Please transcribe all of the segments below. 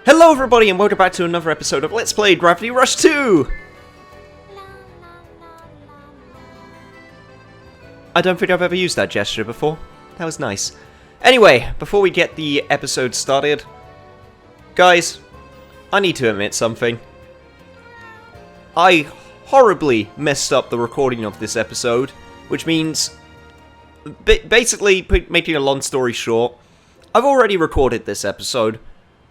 Hello everybody and welcome back to another episode of Let's Play Gravity Rush 2! I don't think I've ever used that gesture before. That was nice. Anyway, before we get the episode started, guys, I need to admit something. I horribly messed up the recording of this episode, which means, basically, making a long story short, I've already recorded this episode,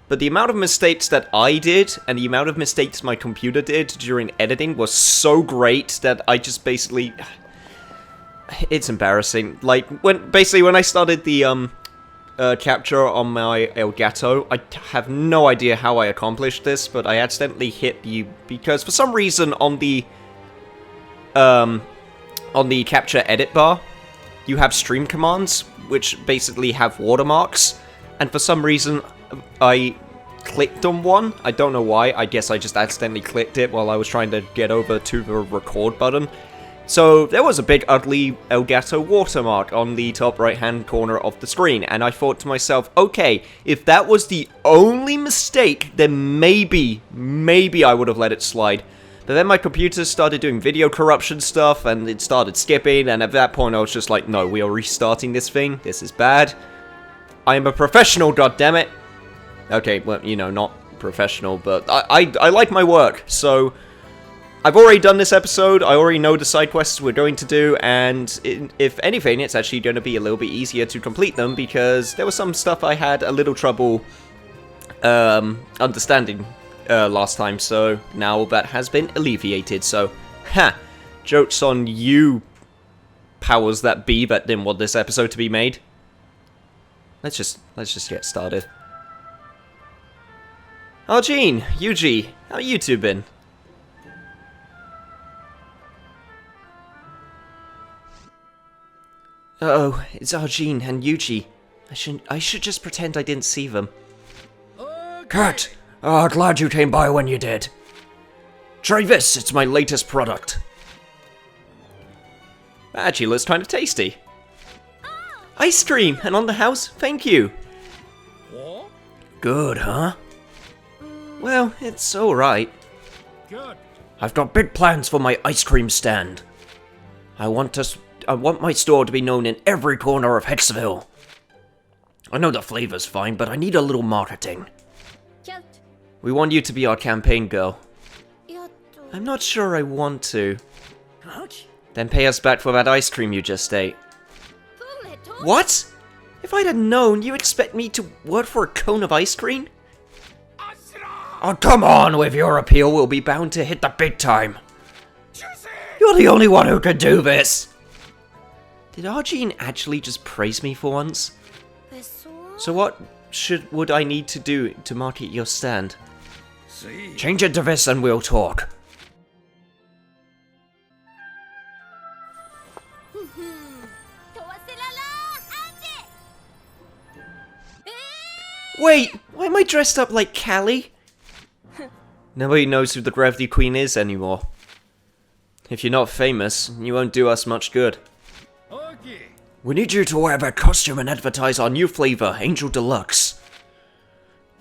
but the amount of mistakes that I did, and the amount of mistakes my computer did during editing was so great that I just basically... It's embarrassing. Like, when I started the, capture on my Elgato, I have no idea how I accomplished this, but I accidentally hit the... Because for some reason on the capture edit bar, you have stream commands, which basically have watermarks, and for some reason, I clicked on one. I don't know why. I guess I just accidentally clicked it while I was trying to get over to the record button. So there was a big ugly Elgato watermark on the top right hand corner of the screen, and I thought to myself, okay, if that was the only mistake, then maybe I would have let it slide. But then my computer started doing video corruption stuff, and it started skipping, and at that point I was just like, no, we are restarting this thing. This is bad. I am a professional, goddammit. Okay, well, you know, not professional, but I like my work, so... I've already done this episode, I already know the side quests we're going to do, and if anything, it's actually going to be a little bit easier to complete them, because there was some stuff I had a little trouble understanding last time, so now that has been alleviated, so, ha! Jokes on you, powers that be, that didn't want this episode to be made. Let's just get started. Aujean, Eugie, how you two been? Uh-oh, it's Aujean and Eugie. I should just pretend I didn't see them. Okay. Cat! Glad you came by when you did. Try this, it's my latest product. That actually looks kind of tasty. Ice cream, and on the house, thank you. What? Good, huh? Well, it's alright. Good. I've got big plans for my ice cream stand. I want my store to be known in every corner of Hexville. I know the flavor's fine, but I need a little marketing. We want you to be our campaign girl. I'm not sure I want to. Then pay us back for that ice cream you just ate. What? If I'd have known, you expect me to work for a cone of ice cream? Oh, come on with your appeal, we'll be bound to hit the big time. You're the only one who can do this. Did Aujean actually just praise me for once? So what would I need to do to market your stand? Change it to this and we'll talk. Wait, why am I dressed up like Callie? Nobody knows who the Gravity Queen is anymore. If you're not famous, you won't do us much good. Okay. We need you to wear that costume and advertise our new flavor, Angel Deluxe.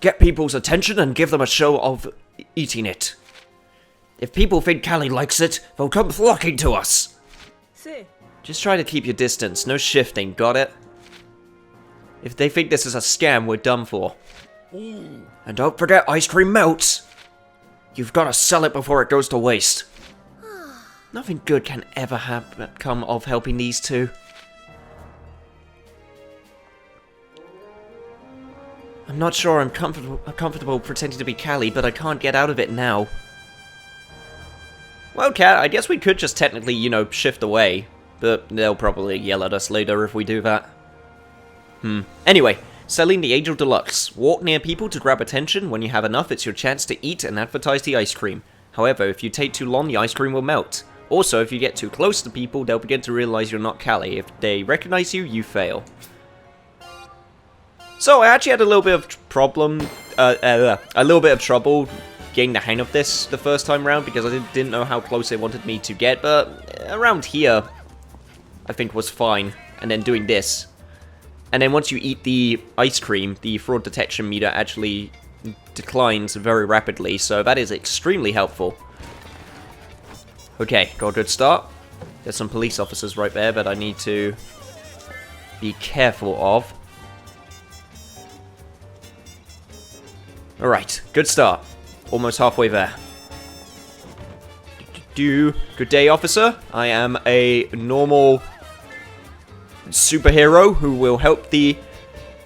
Get people's attention and give them a show of eating it. If people think Callie likes it, they'll come flocking to us. Just try to keep your distance, no shifting, got it? If they think this is a scam, we're done for. Ooh. And don't forget ice cream melts. You've got to sell it before it goes to waste. Nothing good can ever come of helping these two. I'm not sure I'm comfortable pretending to be Callie, but I can't get out of it now. Well, Cat, I guess we could just technically, you know, shift away. But they'll probably yell at us later if we do that. Anyway, selling the Angel Deluxe. Walk near people to grab attention. When you have enough, it's your chance to eat and advertise the ice cream. However, if you take too long, the ice cream will melt. Also, if you get too close to people, they'll begin to realize you're not Callie. If they recognize you, you fail. So, I actually had a little bit of trouble getting the hang of this the first time round, because I didn't know how close they wanted me to get, but around here, I think was fine. And then doing this. And then once you eat the ice cream, the fraud detection meter actually declines very rapidly, so that is extremely helpful. Okay, got a good start. There's some police officers right there that I need to be careful of. Alright, good start. Almost halfway there. Good day, officer. I am a normal superhero who will help the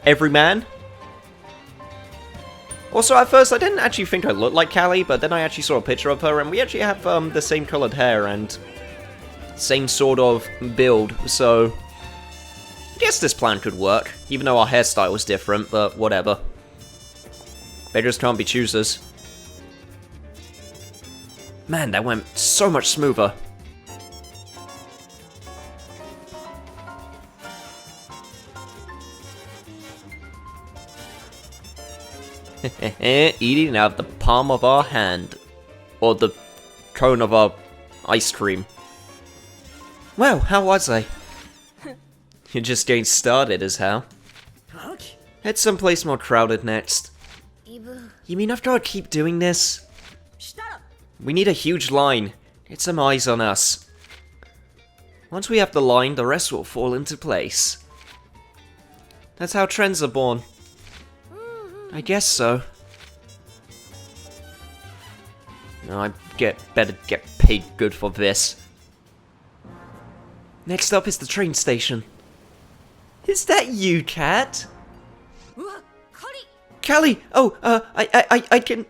everyman. Also, at first, I didn't actually think I looked like Callie, but then I actually saw a picture of her, and we actually have the same colored hair and same sort of build, so I guess this plan could work, even though our hairstyle was different, but whatever. Beggars can't be choosers. Man, that went so much smoother. Eating out of the palm of our hand. Or the cone of our ice cream. Well, how was I? You're just getting started, is how? Head someplace more crowded next. You mean I've got to keep doing this? We need a huge line. Get some eyes on us. Once we have the line, the rest will fall into place. That's how trends are born. I guess so. No, I better get paid good for this. Next up is the train station. Is that you, Cat? Callie! Oh, I can,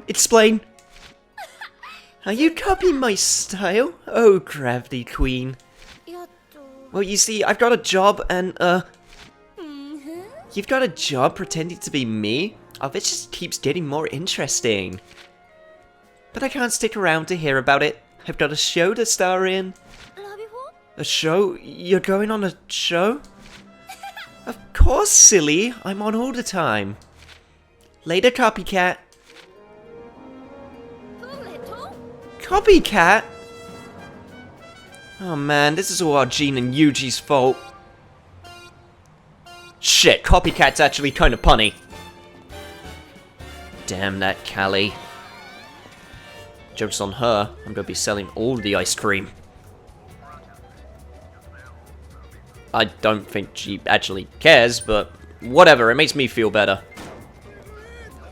explain. Are you copying my style? Oh, Gravity Queen. Well, you see, I've got a job and, You've got a job pretending to be me? Oh, this just keeps getting more interesting. But I can't stick around to hear about it. I've got a show to star in. A show? You're going on a show? Of course, silly. I'm on all the time. Later, copycat. Copycat? Oh man, this is all Aujean and Eugie's fault. Shit, copycat's actually kinda punny. Damn that Callie. Joke's on her. I'm gonna be selling all the ice cream. I don't think she actually cares, but whatever, it makes me feel better.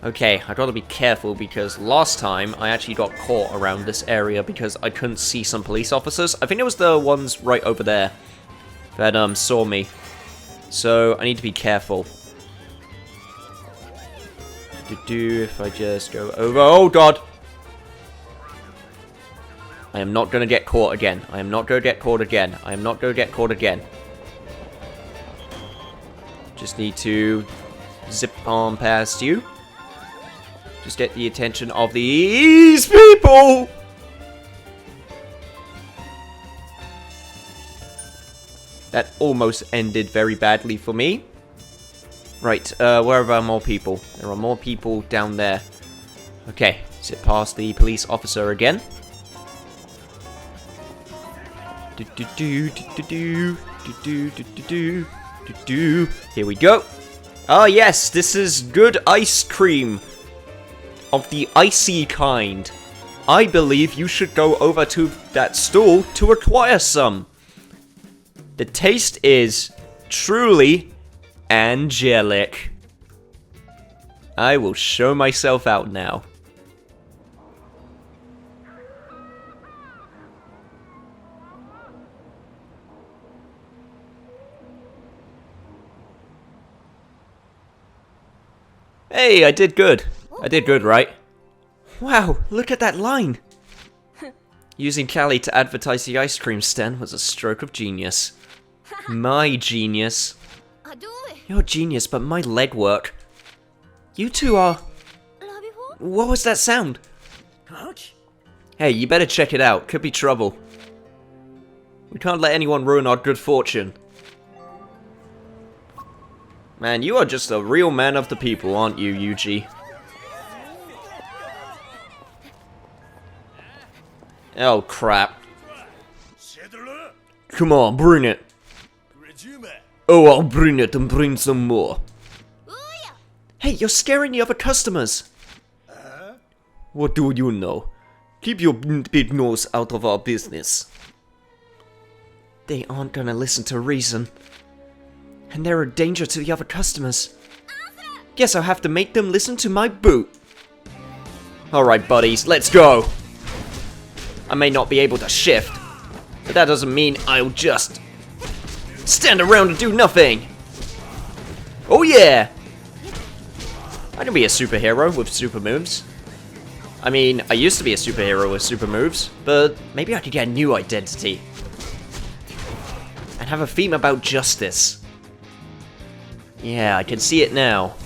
Okay, I gotta be careful because last time I actually got caught around this area because I couldn't see some police officers. I think it was the ones right over there that saw me. So I need to be careful. If I just go over. Oh god! I am not gonna get caught again. I am not gonna get caught again. I am not gonna get caught again. Just need to zip on past you. Just get the attention of these people! That almost ended very badly for me. Right, where are more people? There are more people down there. Okay, zip past the police officer again. Here we go. Ah yes, this is good ice cream. Of the icy kind. I believe you should go over to that stall to acquire some. The taste is truly angelic. I will show myself out now. Hey, I did good. I did good, right? Wow, look at that line. Using Callie to advertise the ice cream stand was a stroke of genius. My genius. Your genius, but my legwork. You two are... What was that sound? Hey, you better check it out. Could be trouble. We can't let anyone ruin our good fortune. Man, you are just a real man of the people, aren't you, Eugie? Oh, crap. Come on, bring it. Oh, I'll bring it and bring some more. Hey, you're scaring the other customers. What do you know? Keep your big nose out of our business. They aren't gonna listen to reason. And they're a danger to the other customers. Guess I'll have to make them listen to my boot. Alright, buddies, let's go. I may not be able to shift, but that doesn't mean I'll just stand around and do nothing. Oh yeah! I can be a superhero with super moves. I mean, I used to be a superhero with super moves, but maybe I could get a new identity. And have a theme about justice. Yeah, I can see it now.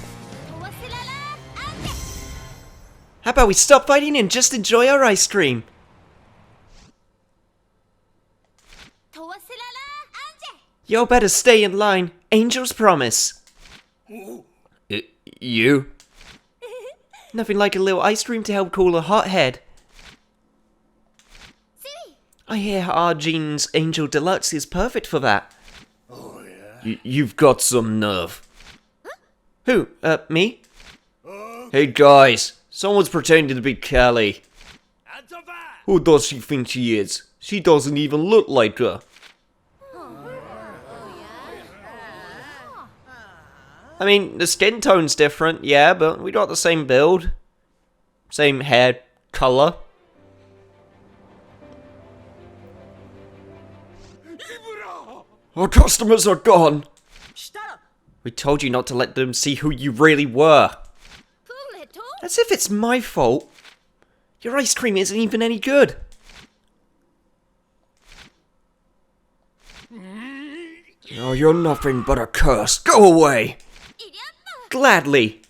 How about we stop fighting and just enjoy our ice cream? Y'all better stay in line. Angel's promise. You? Nothing like a little ice cream to help cool a hot head. I hear Aujean's Angel Deluxe is perfect for that. Oh, yeah? You've got some nerve. Who? Me? Hey guys, someone's pretending to be Callie. Who does she think she is? She doesn't even look like her. I mean, the skin tone's different, yeah, but we got the same build. Same hair color. Our customers are gone. We told you not to let them see who you really were. As if it's my fault. Your ice cream isn't even any good. Oh, you're nothing but a curse. Go away. Gladly.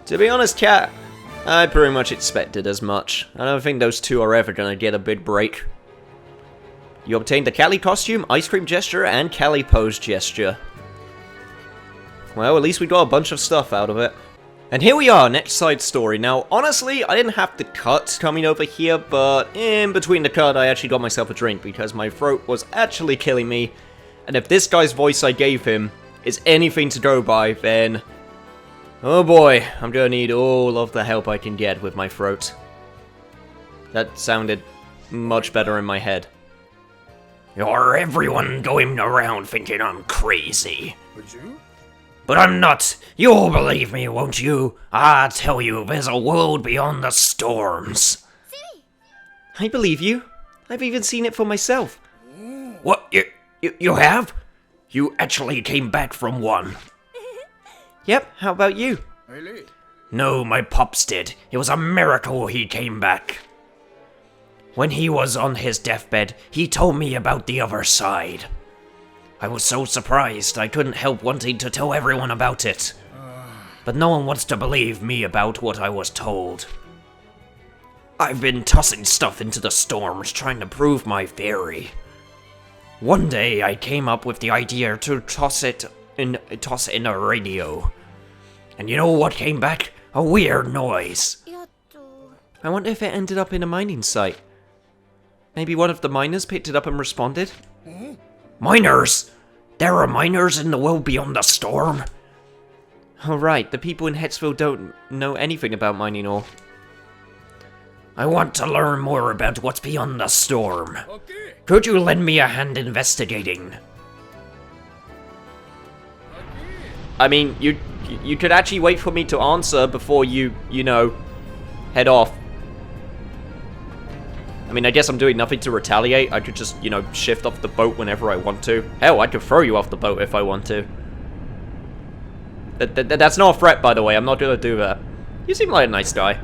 To be honest, Cat, I pretty much expected as much. I don't think those two are ever gonna get a big break. You obtained the Callie costume, ice cream gesture, and Callie pose gesture. Well, at least we got a bunch of stuff out of it. And here we are, next side story. Now, honestly, I didn't have to cut coming over here, but in between the cut, I actually got myself a drink because my throat was actually killing me. And if this guy's voice I gave him is anything to go by, then oh boy, I'm gonna need all of the help I can get with my throat. That sounded much better in my head. You're everyone going around thinking I'm crazy. Would you? But I'm not. You'll believe me, won't you? I tell you, there's a world beyond the storms. I believe you. I've even seen it for myself. What? You have? You actually came back from one. Yep, how about you? Really? No, my pops did. It was a miracle he came back. When he was on his deathbed, he told me about the other side. I was so surprised I couldn't help wanting to tell everyone about it. But no one wants to believe me about what I was told. I've been tossing stuff into the storms trying to prove my theory. One day I came up with the idea to toss it in a radio. And you know what came back? A weird noise. I wonder if it ended up in a mining site. Maybe one of the miners picked it up and responded? Miners? There are miners in the world beyond the storm? Oh right, the people in Hetsville don't know anything about mining ore. I want to learn more about what's beyond the storm. Okay. Could you lend me a hand investigating? I mean, you could actually wait for me to answer before you know, head off. I mean, I guess I'm doing nothing to retaliate. I could just, you know, shift off the boat whenever I want to. Hell, I could throw you off the boat if I want to. That's not a threat, by the way. I'm not gonna do that. You seem like a nice guy.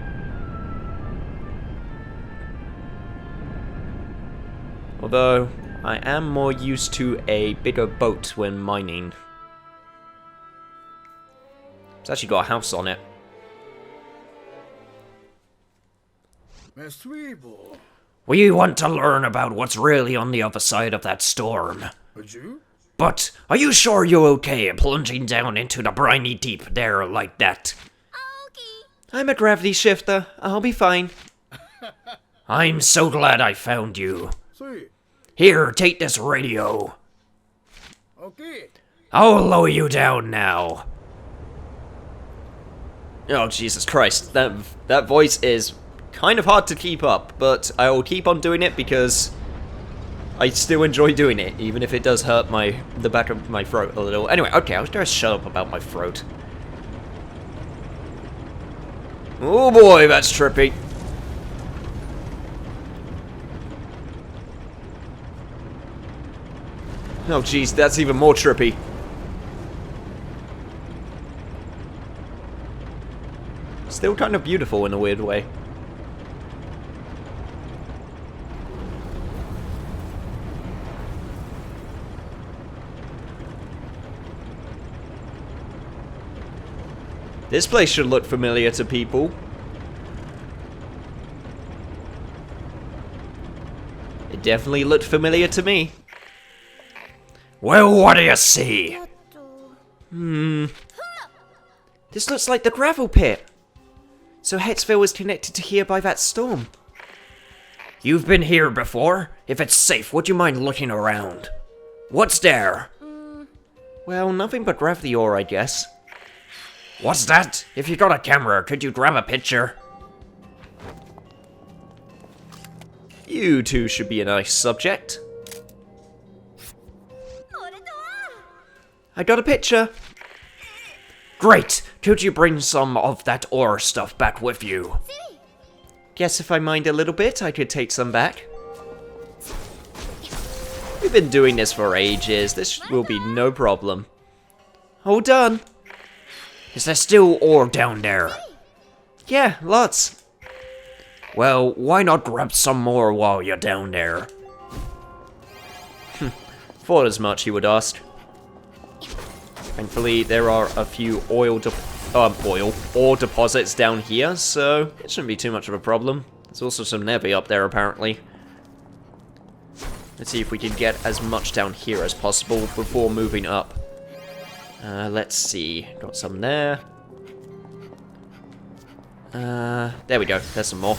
Although, I am more used to a bigger boat when mining. It's actually got a house on it. We want to learn about what's really on the other side of that storm. Would you? But are you sure you're okay plunging down into the briny deep there like that? I'm a gravity shifter. I'll be fine. I'm so glad I found you. Here, take this radio. Okay. I'll lower you down now. Oh, Jesus Christ. That voice is kind of hard to keep up, but I will keep on doing it because I still enjoy doing it, even if it does hurt the back of my throat a little. Anyway, okay, I was gonna shut up about my throat. Oh boy, that's trippy. Oh jeez, that's even more trippy. Still kind of beautiful in a weird way. This place should look familiar to people. It definitely looked familiar to me. Well, what do you see? This looks like the gravel pit. So Hexville was connected to here by that storm. You've been here before? If it's safe, would you mind looking around? What's there? Well, nothing but gravity ore, I guess. What's that? If you got a camera, could you grab a picture? You two should be a nice subject. I got a picture. Great! Could you bring some of that ore stuff back with you? Guess if I mind a little bit, I could take some back. We've been doing this for ages. This will be no problem. All done. Is there still ore down there? Yeah, lots. Well, why not grab some more while you're down there? Thought as much, you would ask. Thankfully, there are a few ore deposits down here, so it shouldn't be too much of a problem. There's also some Nevi up there, apparently. Let's see if we can get as much down here as possible before moving up. Let's see. Got some there. There we go. There's some more.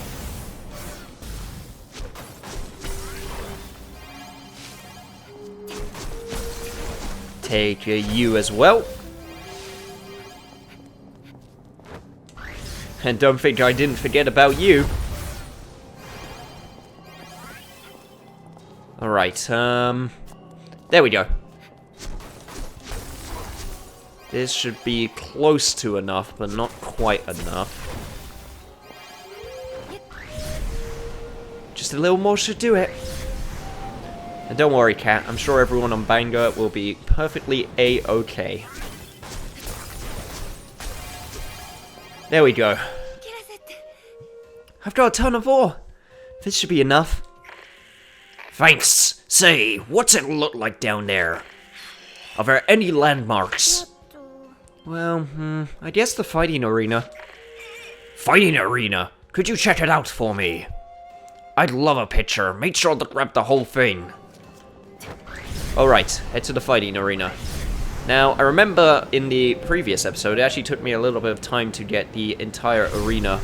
Take you as well. And don't think I didn't forget about you. Alright, there we go. This should be close to enough, but not quite enough. Just a little more should do it. And don't worry, Cat, I'm sure everyone on Banga will be perfectly A-okay. There we go. I've got a ton of ore. This should be enough. Thanks. Say, what's it look like down there? Are there any landmarks? Well, I guess the fighting arena. Fighting arena? Could you check it out for me? I'd love a picture. Make sure to grab the whole thing. Alright, head to the fighting arena. Now, I remember in the previous episode, it actually took me a little bit of time to get the entire arena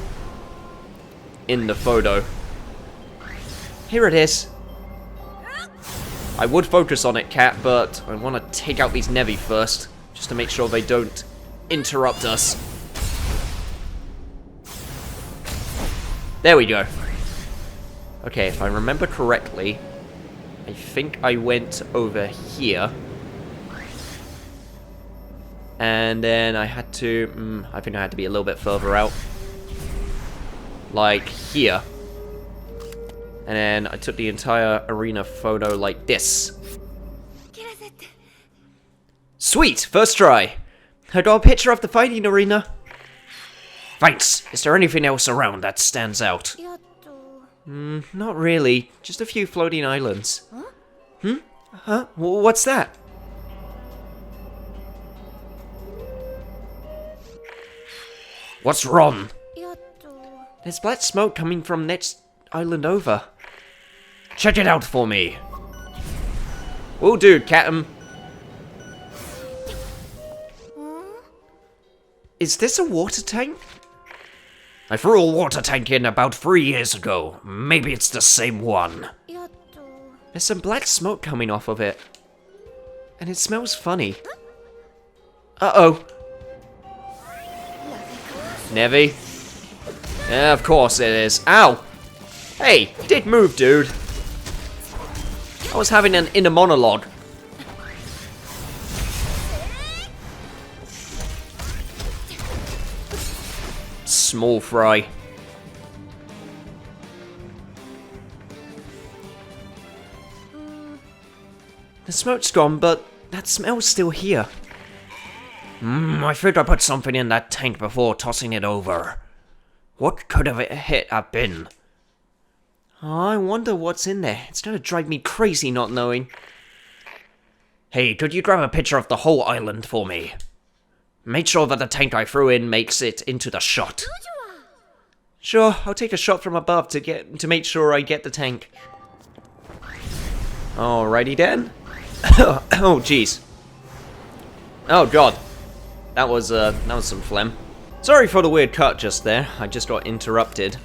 in the photo. Here it is. I would focus on it, Cat, but I want to take out these Nevi first, just to make sure they don't interrupt us. There we go. Okay, if I remember correctly, I think I went over here. And then I had to, I think I had to be a little bit further out. Like here. And then I took the entire arena photo like this. Sweet! First try! I got a picture of the fighting arena. Thanks. Is there anything else around that stands out? Not really. Just a few floating islands. Huh? What's that? What's wrong? There's black smoke coming from next island over. Check it out for me. Will do, Catum. Is this a water tank? I threw a water tank in about 3 years ago. Maybe it's the same one. There's some black smoke coming off of it. And it smells funny. Uh-oh. Nevi? Yeah, of course it is. Ow! Hey, did move, dude. I was having an inner monologue. Small fry. The smoke's gone, but that smell's still here. I think I put something in that tank before tossing it over. What could it have been? Oh, I wonder what's in there. It's gonna drive me crazy not knowing. Hey, could you grab a picture of the whole island for me? Make sure that the tank I threw in makes it into the shot. Sure, I'll take a shot from above to make sure I get the tank. Alrighty then. Oh jeez. Oh god. That was some phlegm. Sorry for the weird cut just there. I just got interrupted.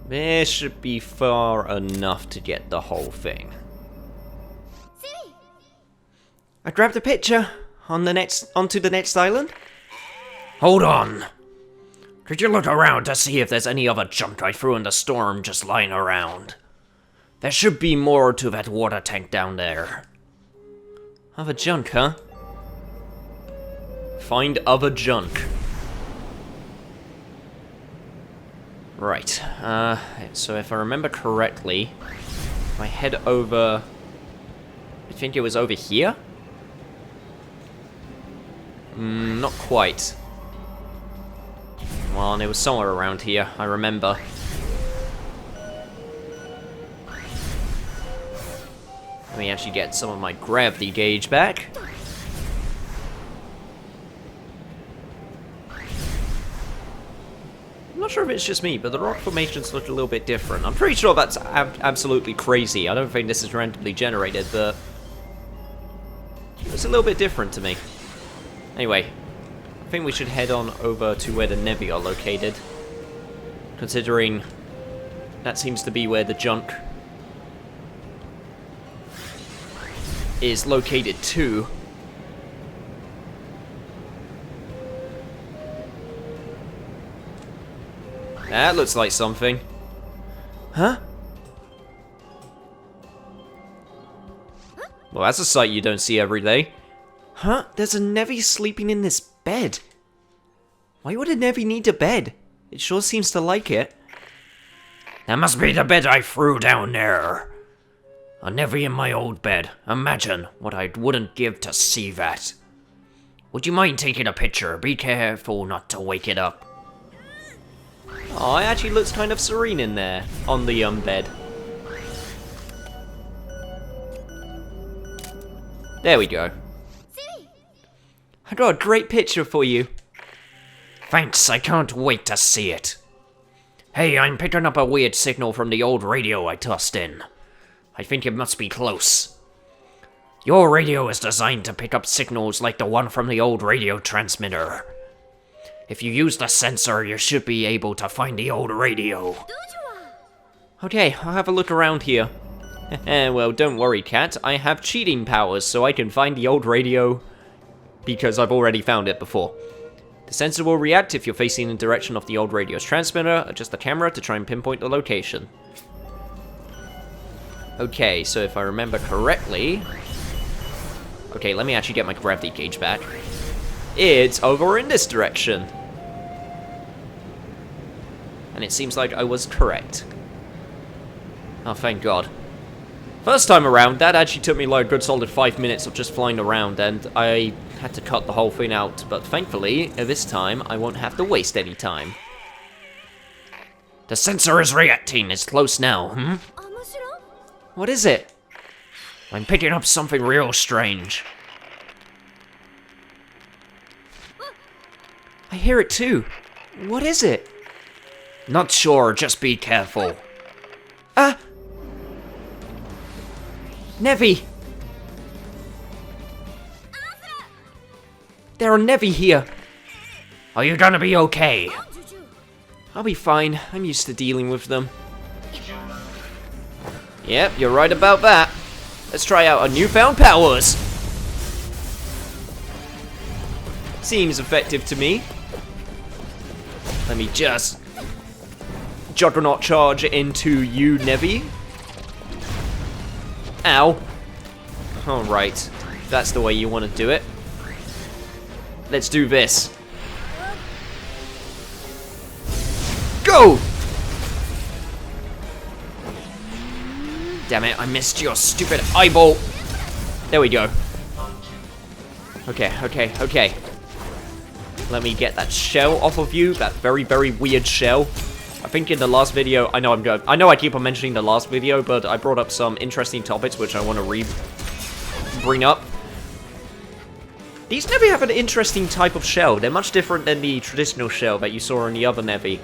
This should be far enough to get the whole thing. I grabbed a picture onto the next island. Hold on. Could you look around to see if there's any other junk I threw in the storm just lying around? There should be more to that water tank down there. Other junk, huh? Find other junk. Right, so if I remember correctly, if I head over... I think it was over here? Not quite. Well, it was somewhere around here, I remember. Let me actually get some of my gravity gauge back. I'm not sure if it's just me, but the rock formations look a little bit different. I'm pretty sure that's absolutely crazy. I don't think this is randomly generated, but it's a little bit different to me. Anyway, I think we should head on over to where the Nevi are located, considering that seems to be where the junk is located too. That looks like something. Huh? Well, that's a sight you don't see every day. Huh? There's a Nevi sleeping in this bed. Why would a Nevi need a bed? It sure seems to like it. That must be the bed I threw down there. A Nevi in my old bed. Imagine what I wouldn't give to see that. Would you mind taking a picture? Be careful not to wake it up. Oh, it actually looks kind of serene in there, on the bed. There we go. I got a great picture for you. Thanks, I can't wait to see it. Hey, I'm picking up a weird signal from the old radio I tossed in. I think it must be close. Your radio is designed to pick up signals like the one from the old radio transmitter. If you use the sensor, you should be able to find the old radio. Okay, I'll have a look around here. Well, don't worry, Cat. I have cheating powers, so I can find the old radio because I've already found it before. The sensor will react if you're facing in the direction of the old radio's transmitter. Adjust the camera to try and pinpoint the location. Okay, so if I remember correctly... Okay, let me actually get my gravity gauge back. It's over in this direction. And it seems like I was correct. Oh, thank God. First time around, that actually took me like a good solid 5 minutes of just flying around, and I had to cut the whole thing out. But thankfully, this time, I won't have to waste any time. The sensor is reacting. It's close now, What is it? I'm picking up something real strange. I hear it too. What is it? Not sure, just be careful. Ah! Nevi! There are Nevi here. Are you gonna be okay? I'll be fine. I'm used to dealing with them. Yep, you're right about that. Let's try out our newfound powers. Seems effective to me. Let me just Juggernaut charge into you, Nevi. Ow. Alright. That's the way you want to do it. Let's do this. Go! Damn it, I missed your stupid eyeball. There we go. Okay, okay, okay. Let me get that shell off of you. That very, very weird shell. I think in the last video, I know I keep on mentioning the last video, but I brought up some interesting topics which I want to bring up. These Nevi have an interesting type of shell. They're much different than the traditional shell that you saw in the other Nevi.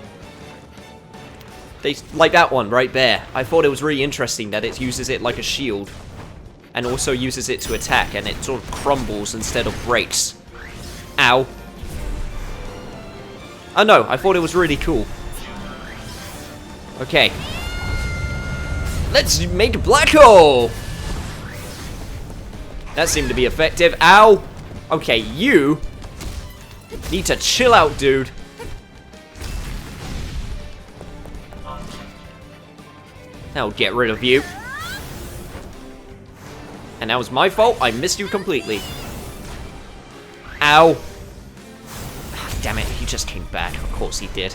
They, like that one right there. I thought it was really interesting that it uses it like a shield. And also uses it to attack, and it sort of crumbles instead of breaks. Ow. Oh no, I thought it was really cool. Okay. Let's make a black hole! That seemed to be effective. Ow! Okay, you need to chill out, dude. I'll get rid of you. And that was my fault. I missed you completely. Ow. Damn it, he just came back. Of course he did.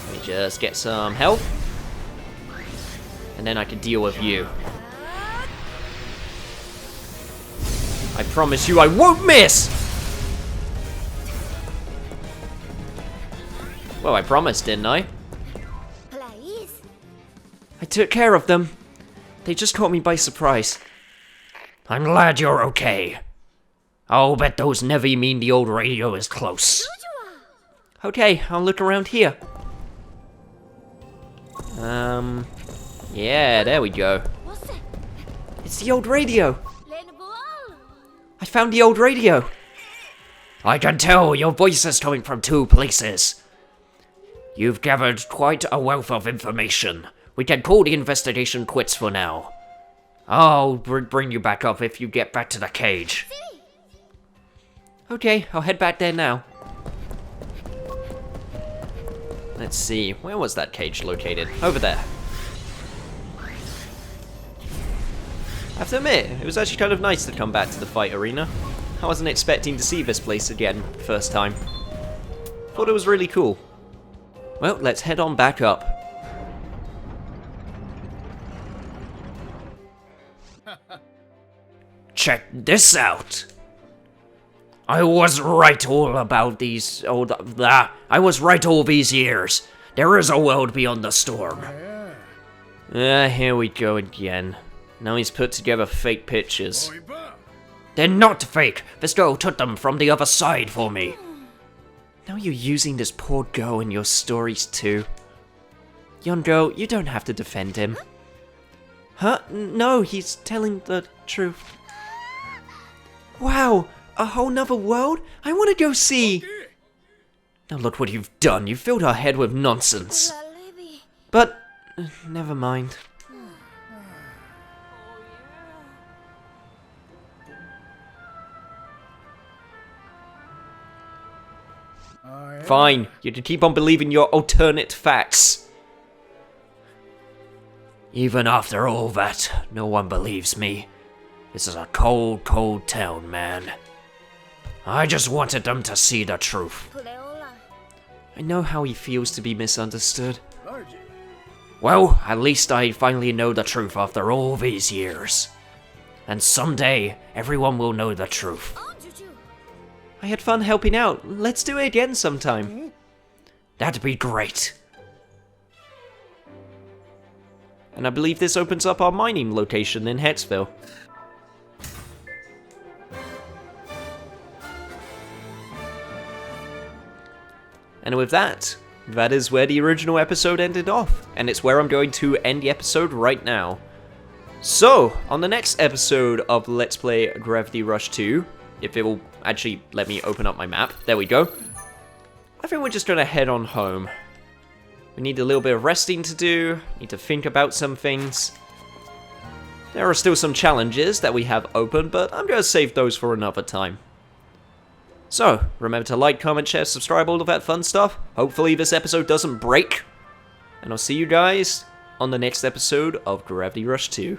Let me just get some health. And then I can deal with you. I promise you I won't miss! Well, I promised, didn't I? I took care of them. They just caught me by surprise. I'm glad you're okay. I'll bet those Nevi mean the old radio is close. Okay, I'll look around here. Yeah, there we go. It's the old radio. I found the old radio. I can tell your voice is coming from two places. You've gathered quite a wealth of information. We can call the investigation quits for now. I'll bring you back up if you get back to the cage. Okay, I'll head back there now. Let's see, where was that cage located? Over there. I have to admit, it was actually kind of nice to come back to the fight arena. I wasn't expecting to see this place again, first time. Thought it was really cool. Well, let's head on back up. Check this out! I was right all about these... I was right all these years. There is a world beyond the storm. Here we go again. Now he's put together fake pictures. They're not fake. This girl took them from the other side for me. Now you're using this poor girl in your stories too. Young girl, you don't have to defend him. Huh? No, he's telling the truth. Wow, a whole nother world? I want to go see. Now look what you've done. You filled our head with nonsense. But, never mind. Fine, you can keep on believing your alternate facts. Even after all that, no one believes me. This is a cold, cold town, man. I just wanted them to see the truth. I know how he feels to be misunderstood. Well, at least I finally know the truth after all these years. And someday, everyone will know the truth. I had fun helping out. Let's do it again sometime. That'd be great. And I believe this opens up our mining location in Hetsville. And with that, that is where the original episode ended off. And it's where I'm going to end the episode right now. So, on the next episode of Let's Play Gravity Rush 2, if it will actually let me open up my map, there we go. I think we're just gonna head on home. We need a little bit of resting to do, need to think about some things. There are still some challenges that we have open, but I'm gonna save those for another time. So, remember to like, comment, share, subscribe, all of that fun stuff. Hopefully this episode doesn't break. And I'll see you guys on the next episode of Gravity Rush 2.